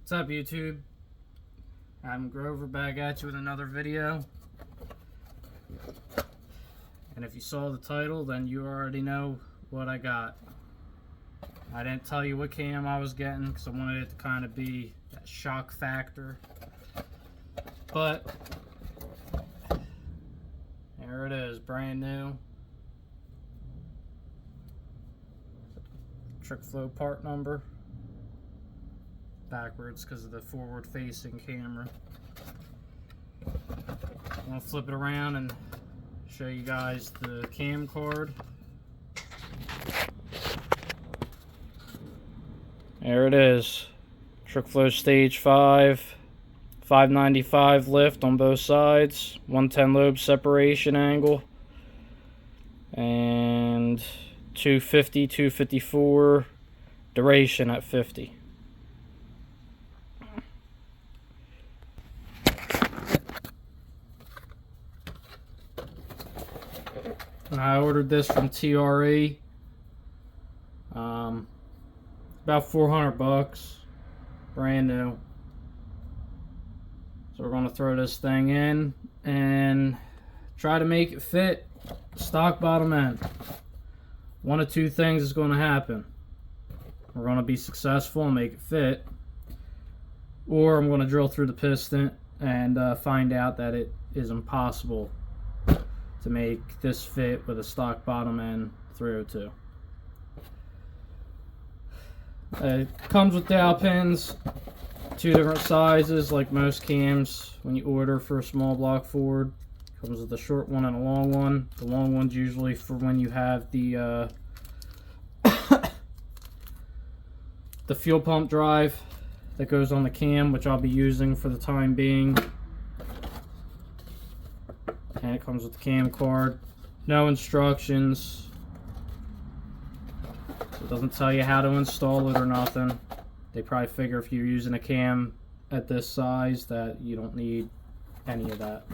What's up, YouTube? I'm Grover, back at you with another video. And if you saw the title, then you already know what I got. I didn't tell you what cam I was getting because I wanted it to kind of be that shock factor. But there it is, brand new. Trickflow part number. Backwards because of the forward facing camera. I'm going to flip it around and show you guys the cam card. There it is. Trickflow stage 5, 595 lift on both sides, 110 lobe separation angle, and 250, 254 duration at 50. And I ordered this from TRE. About 400 bucks, brand new. So we're going to throw this thing in and try to make it fit stock bottom end. One of two things is going to happen. We're going to be successful and make it fit, or I'm going to drill through the piston and find out that it is impossible to make this fit with a stock bottom end 302. It comes with dowel pins, two different sizes like most cams when you order for a small block Ford. Comes with a short one and a long one. The long one's usually for when you have the the fuel pump drive that goes on the cam, which I'll be using for the time being. And it comes with the cam card. No instructions. It doesn't tell you how to install it or nothing. They probably figure if you're using a cam at this size that you don't need any of that.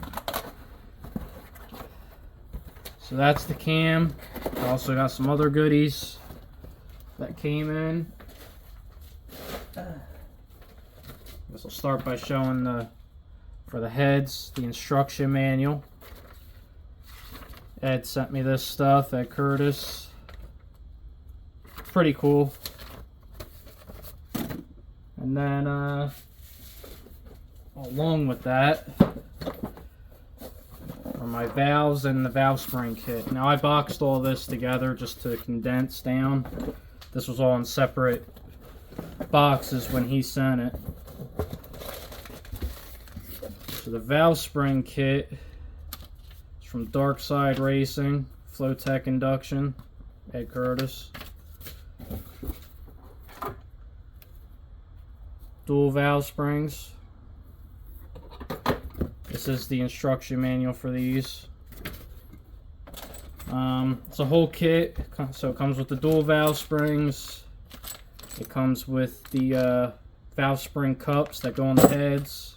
So that's the cam. I also got some other goodies that came in. I guess I'll start by showing for the heads, the instruction manual. Ed sent me this stuff at Curtis. Pretty cool. And then along with that are my valves and the valve spring kit. Now I boxed all this together just to condense down. This was all in separate boxes when he sent it. So the valve spring kit is from Dark Side Racing, Flowtech Induction, Ed Curtis. Dual valve springs. This is the instruction manual for these. It's a whole kit, so it comes with the dual valve springs. It comes with the valve spring cups that go on the heads.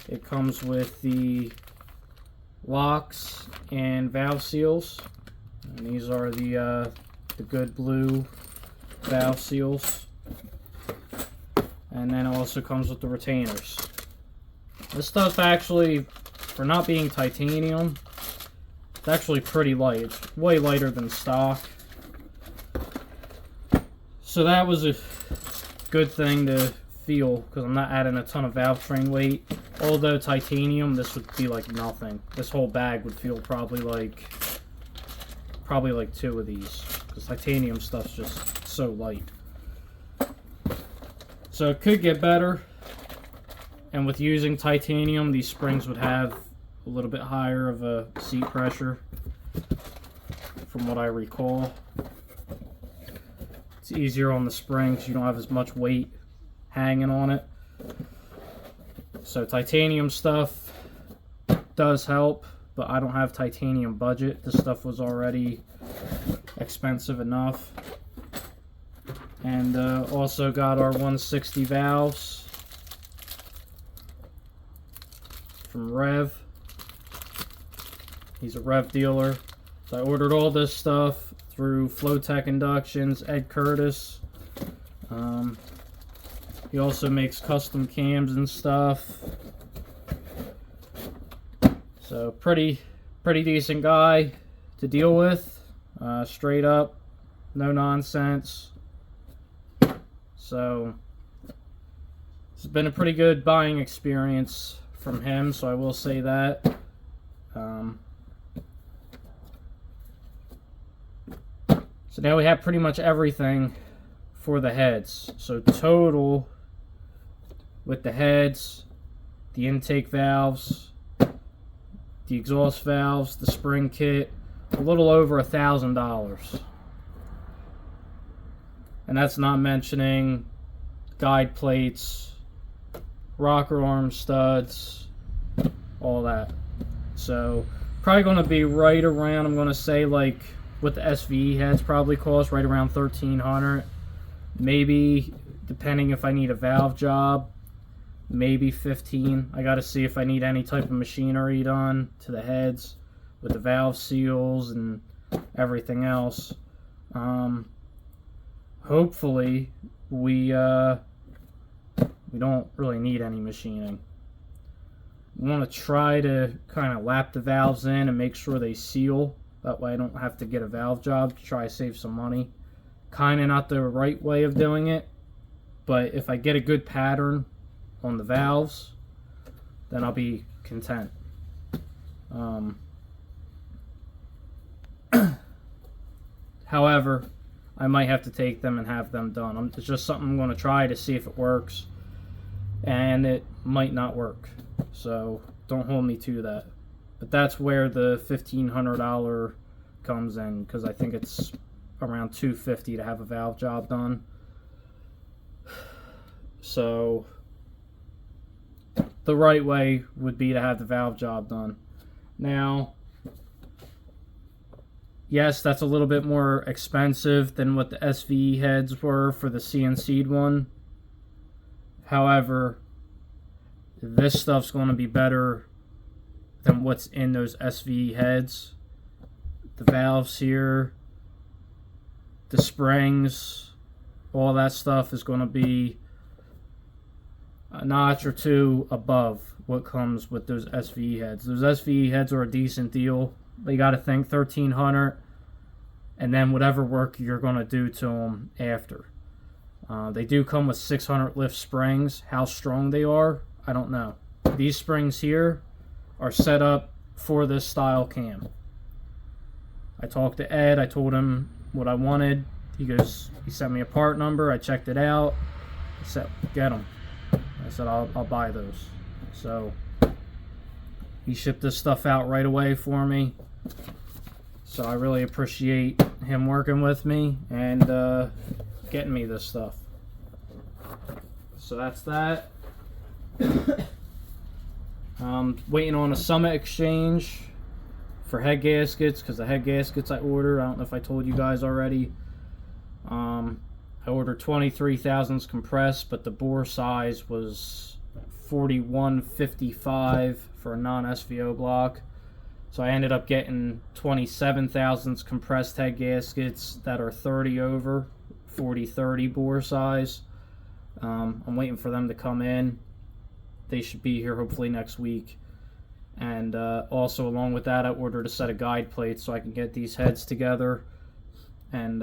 It comes with the locks and valve seals. And these are the good blue valve seals. And then it also comes with the retainers. This stuff actually, for not being titanium, it's actually pretty light. It's way lighter than stock. So that was a good thing to feel, because I'm not adding a ton of valve train weight. Although titanium, this would be like nothing. This whole bag would feel probably like two of these, because titanium stuff's just so light. So it could get better, and with using titanium, these springs would have a little bit higher of a seat pressure, from what I recall. It's easier on the springs, you don't have as much weight hanging on it. So titanium stuff does help, but I don't have titanium budget. This stuff was already expensive enough. And also got our 160 valves from Rev. He's a Rev dealer. So I ordered all this stuff through Flowtech Inductions, Ed Curtis. He also makes custom cams and stuff. So pretty decent guy to deal with. Straight up, no nonsense. So it's been a pretty good buying experience from him, so I will say that. So now we have pretty much everything for the heads. So total with the heads, the intake valves, the exhaust valves, the spring kit, a little over $1,000. And that's not mentioning guide plates, rocker arm studs, all that. So probably going to be right around, I'm going to say, like what the SVE heads probably cost, right around $1,300. Maybe, depending if I need a valve job, maybe $1,500. I got to see if I need any type of machinery done to the heads with the valve seals and everything else. Hopefully we don't really need any machining. We want to try to kind of lap the valves in and make sure they seal. That way I don't have to get a valve job to try to save some money. Kind of not the right way of doing it, but if I get a good pattern on the valves, then I'll be content. However, I might have to take them and have them done. It's just something I'm going to try to see if it works, and it might not work, so don't hold me to that. But that's where the $1,500 comes in, because I think it's around $250 to have a valve job done. So the right way would be to have the valve job done. Now, yes, that's a little bit more expensive than what the SVE heads were for the CNC'd one. However, this stuff's going to be better than what's in those SVE heads. The valves here, the springs, all that stuff is going to be a notch or two above what comes with those SVE heads. Those SVE heads are a decent deal. You got to think $1,300, and then whatever work you're going to do to them after. They do come with 600 lift springs. How strong they are, I don't know. These springs here are set up for this style cam. I talked to Ed. I told him what I wanted. He sent me a part number. I checked it out. He said, get them. I said, I'll buy those. So he shipped this stuff out right away for me. So I really appreciate him working with me and getting me this stuff. So that's that. Waiting on a Summit exchange for head gaskets, because the head gaskets I ordered, I don't know if I told you guys already. I ordered 23 thousandths compressed, but the bore size was 4155 for a non-SVO block. So I ended up getting 27 thousandths compressed head gaskets that are 30 over, 40-30 bore size. I'm waiting for them to come in. They should be here hopefully next week. And also along with that, I ordered a set of guide plates so I can get these heads together and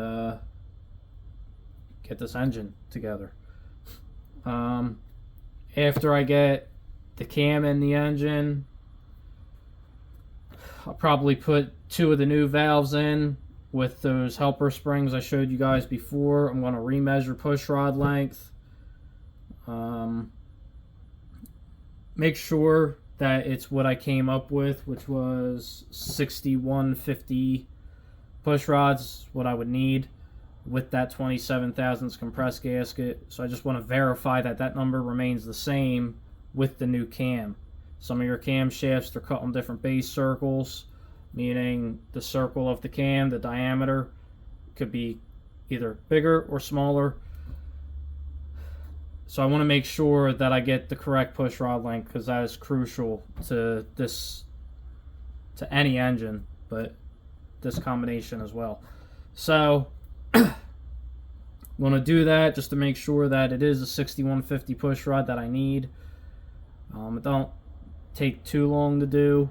get this engine together. After I get the cam and the engine, I'll probably put 2 of the new valves in with those helper springs I showed you guys before. I'm going to remeasure push rod length. Make sure that it's what I came up with, which was 6150 push rods, what I would need with that 27 thousandths compressed gasket. So I just want to verify that that number remains the same with the new cam. Some of your cam shafts are cut on different base circles, meaning the circle of the cam, the diameter, could be either bigger or smaller. So I want to make sure that I get the correct push rod length, because that is crucial to any engine, but this combination as well. So I'm going to do that just to make sure that it is a 6150 push rod that I need. It don't take too long to do,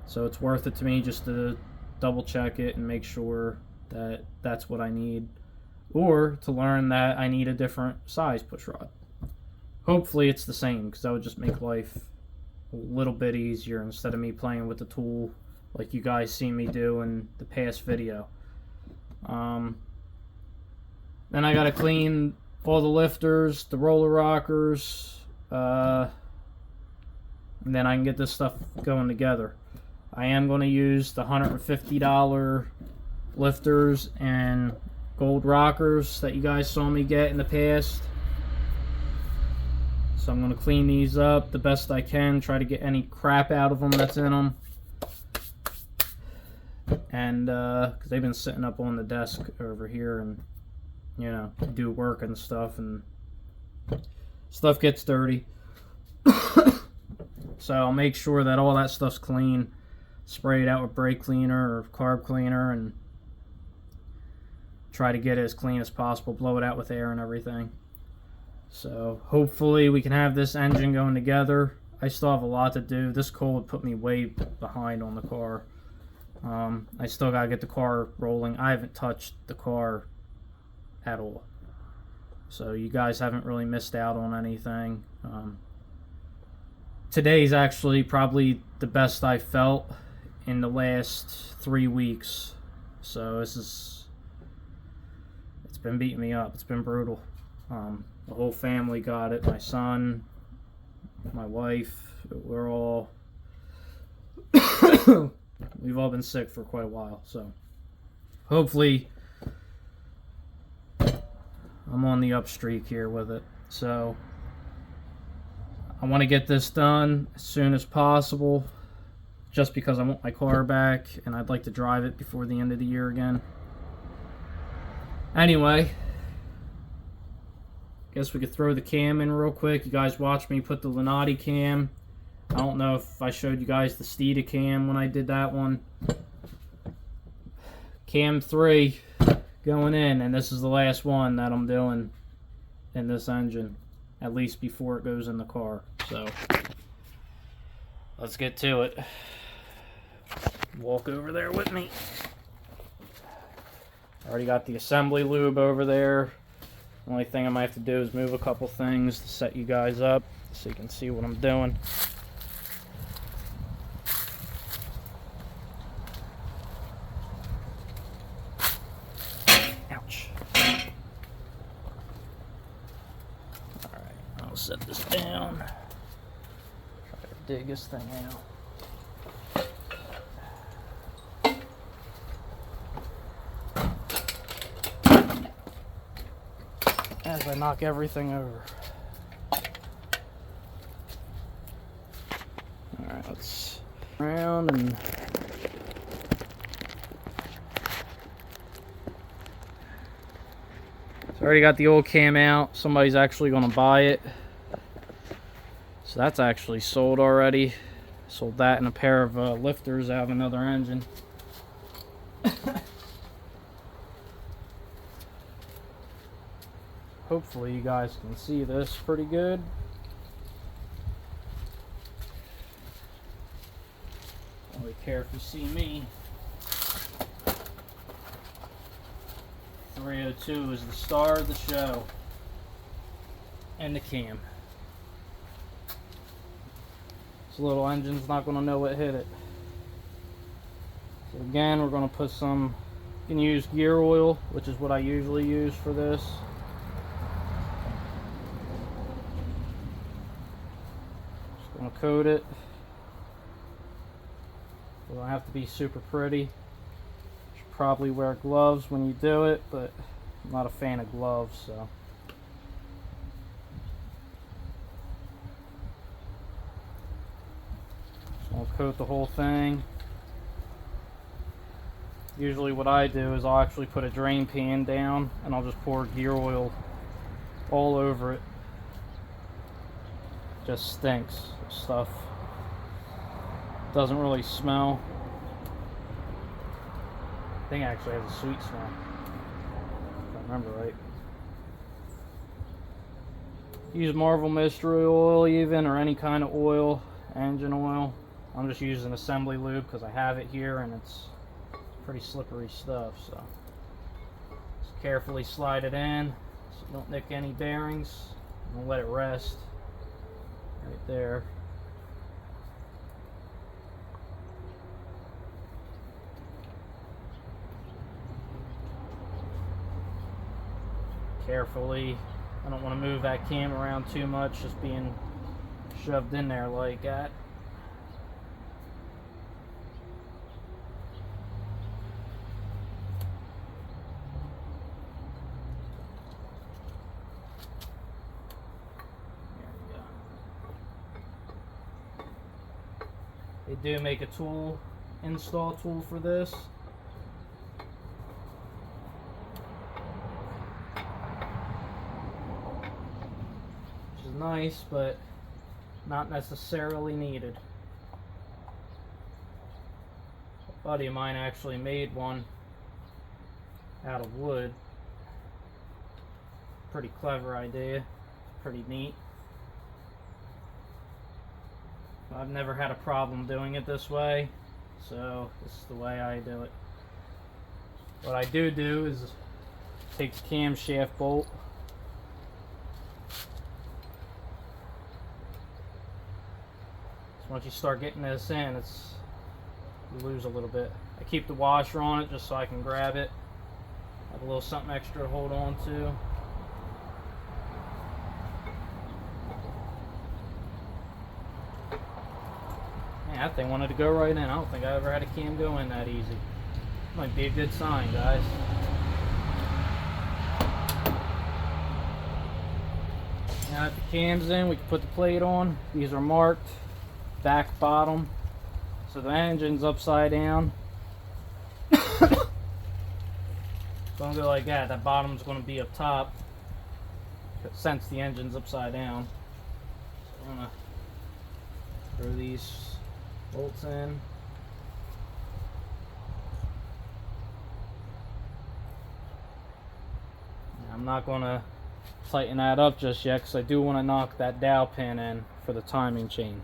so it's worth it to me just to double check it and make sure that that's what I need, or to learn that I need a different size push rod. Hopefully it's the same, because that would just make life a little bit easier instead of me playing with the tool like you guys seen me do in the past video. Then I gotta clean all the lifters, the roller rockers, and then I can get this stuff going together. I am going to use the $150 lifters and gold rockers that you guys saw me get in the past. So I'm going to clean these up the best I can, try to get any crap out of them that's in them. And because they've been sitting up on the desk over here and, you know, do work and stuff, and stuff gets dirty. So I'll make sure that all that stuff's clean, spray it out with brake cleaner or carb cleaner, and try to get it as clean as possible, blow it out with air and everything. So hopefully we can have this engine going together. I still have a lot to do. This cold put me way behind on the car. I still gotta get the car rolling. I haven't touched the car at all, so you guys haven't really missed out on anything. Today's actually probably the best I felt in the last 3 weeks. So it's been beating me up. It's been brutal. The whole family got it. My son, my wife, we're all we've all been sick for quite a while. So hopefully I'm on the up streak here with it. So I want to get this done as soon as possible, just because I want my car back and I'd like to drive it before the end of the year again. Anyway, guess we could throw the cam in real quick. You guys watched me put the Lunati cam. I don't know if I showed you guys the Steeda cam when I did that one. Cam 3 going in, and this is the last one that I'm doing in this engine, at least before it goes in the car. So let's get to it. Walk over there with me. Already got the assembly lube over there. The only thing I might have to do is move a couple things to set you guys up so you can see what I'm doing. Ouch. Alright, I'll set this down. Try to dig this thing out. As I knock everything over. Alright, let's around and so I already got the old cam out. Somebody's actually gonna buy it. So that's actually sold already. Sold that and a pair of lifters out of another engine. Hopefully you guys can see this pretty good. Don't really care if you see me. 302 is the star of the show. And the cam. This little engine's not going to know what hit it. So again, we're going to put some, you can use gear oil, which is what I usually use for this. Gonna coat it. It don't have to be super pretty. You should probably wear gloves when you do it, but I'm not a fan of gloves, so. Just gonna coat the whole thing. Usually what I do is I'll actually put a drain pan down and I'll just pour gear oil all over it. Just stinks. Stuff doesn't really smell. I think it actually has a sweet smell, if I remember right. Use Marvel Mystery Oil even, or any kind of oil, engine oil. I'm just using assembly lube because I have it here and it's pretty slippery stuff. So just carefully slide it in so you don't nick any bearings. And let it rest right there. Carefully. I don't want to move that cam around too much, just being shoved in there like that. There we go. They do make a tool, install tool for this. Nice, but not necessarily needed. A buddy of mine actually made one out of wood. Pretty clever idea, pretty neat. I've never had a problem doing it this way, so this is the way I do it. What I do is take the camshaft bolt, once you start getting this in, you lose a little bit. I keep the washer on it just so I can grab it. Have a little something extra to hold on to. Man, that thing wanted to go right in. I don't think I ever had a cam go in that easy. Might be a good sign, guys. Now that the cam's in, we can put the plate on. These are marked back, bottom, so the engine's upside down. Don't go like that. That bottom's going to be up top since the engine's upside down. So I'm going to throw these bolts in. I'm not going to tighten that up just yet because I do want to knock that dowel pin in for the timing chain.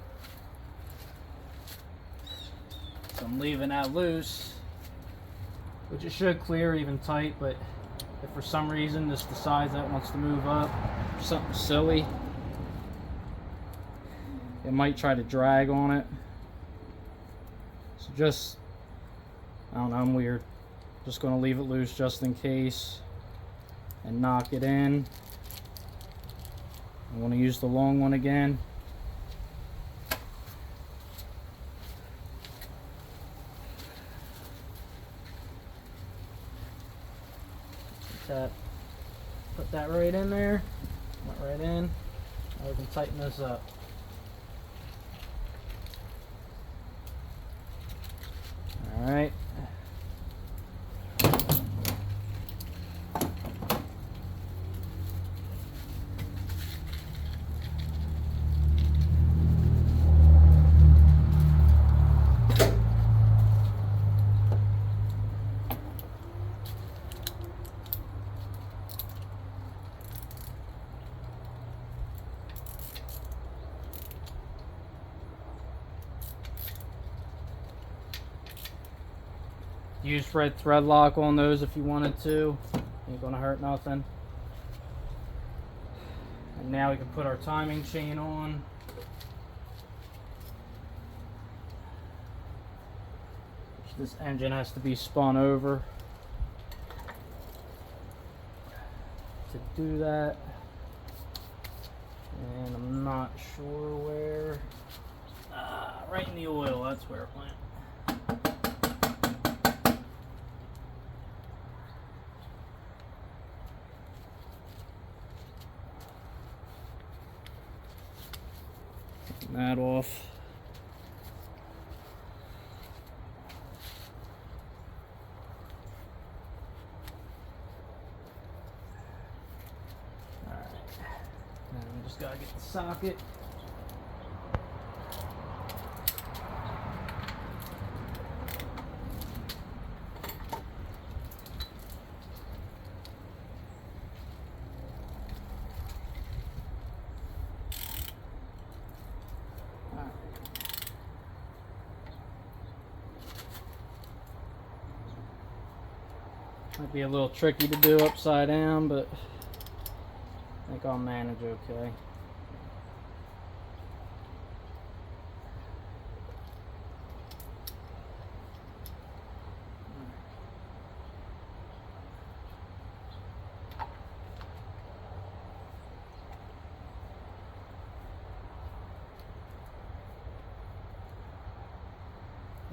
So I'm leaving that loose, which it should clear even tight, but if for some reason this decides that it wants to move up, or something silly, it might try to drag on it. So just, I don't know, I'm weird. Just going to leave it loose just in case and knock it in. I want to use the long one again. Put that right in there, put right in. Now we can tighten this up. All right. Use red thread lock on those if you wanted to. Ain't gonna hurt nothing. And now we can put our timing chain on. This engine has to be spun over to do that. And I'm not sure where. Right in the oil, that's where it went. That off. All right. Now we just gotta get the socket. Might be a little tricky to do upside down, but I think I'll manage okay.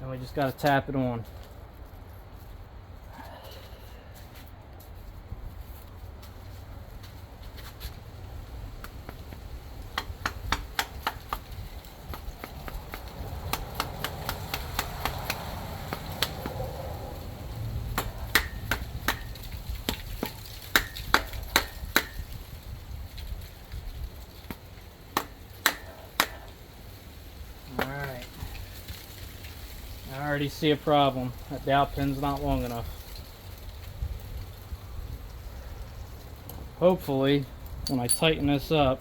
And we just got to tap it on. Alright. I already see a problem. That dowel pin's not long enough. Hopefully, when I tighten this up,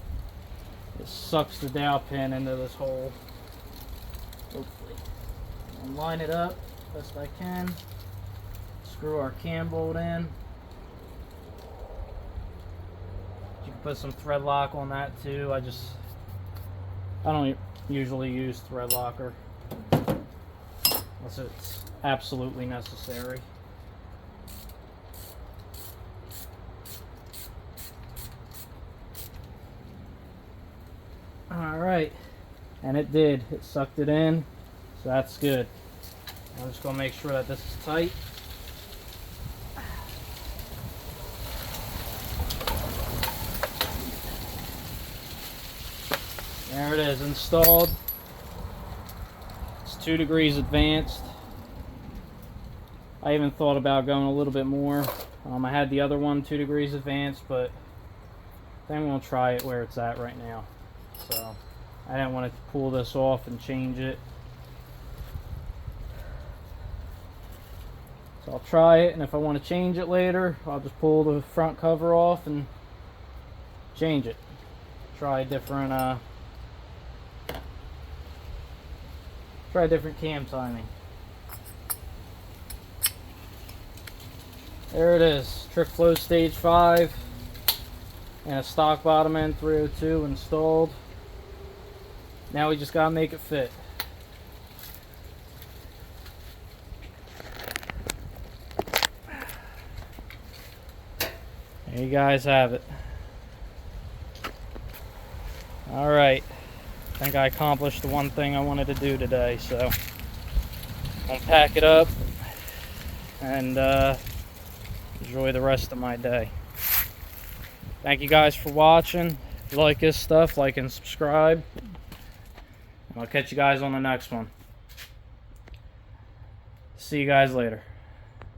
it sucks the dowel pin into this hole. Hopefully. I'll line it up best I can. Screw our cam bolt in. You can put some thread lock on that too. I don't usually use thread locker unless it's absolutely necessary. Alright, and it did. It sucked it in, so that's good. I'm just going to make sure that this is tight. There it is, installed. It's 2 degrees advanced. I even thought about going a little bit more. I had the other one 2 degrees advanced, but I think I'm going to try it where it's at right now. So I didn't want to pull this off and change it. So I'll try it, and if I want to change it later, I'll just pull the front cover off and change it. Try a different cam timing. There it is, Trickflow Stage 5 and a stock bottom end 302 installed. Now we just gotta make it fit. There you guys have it. Alright, I think I accomplished the one thing I wanted to do today, so I'll pack it up and enjoy the rest of my day. Thank you guys for watching. If you like this stuff, like and subscribe. And I'll catch you guys on the next one. See you guys later.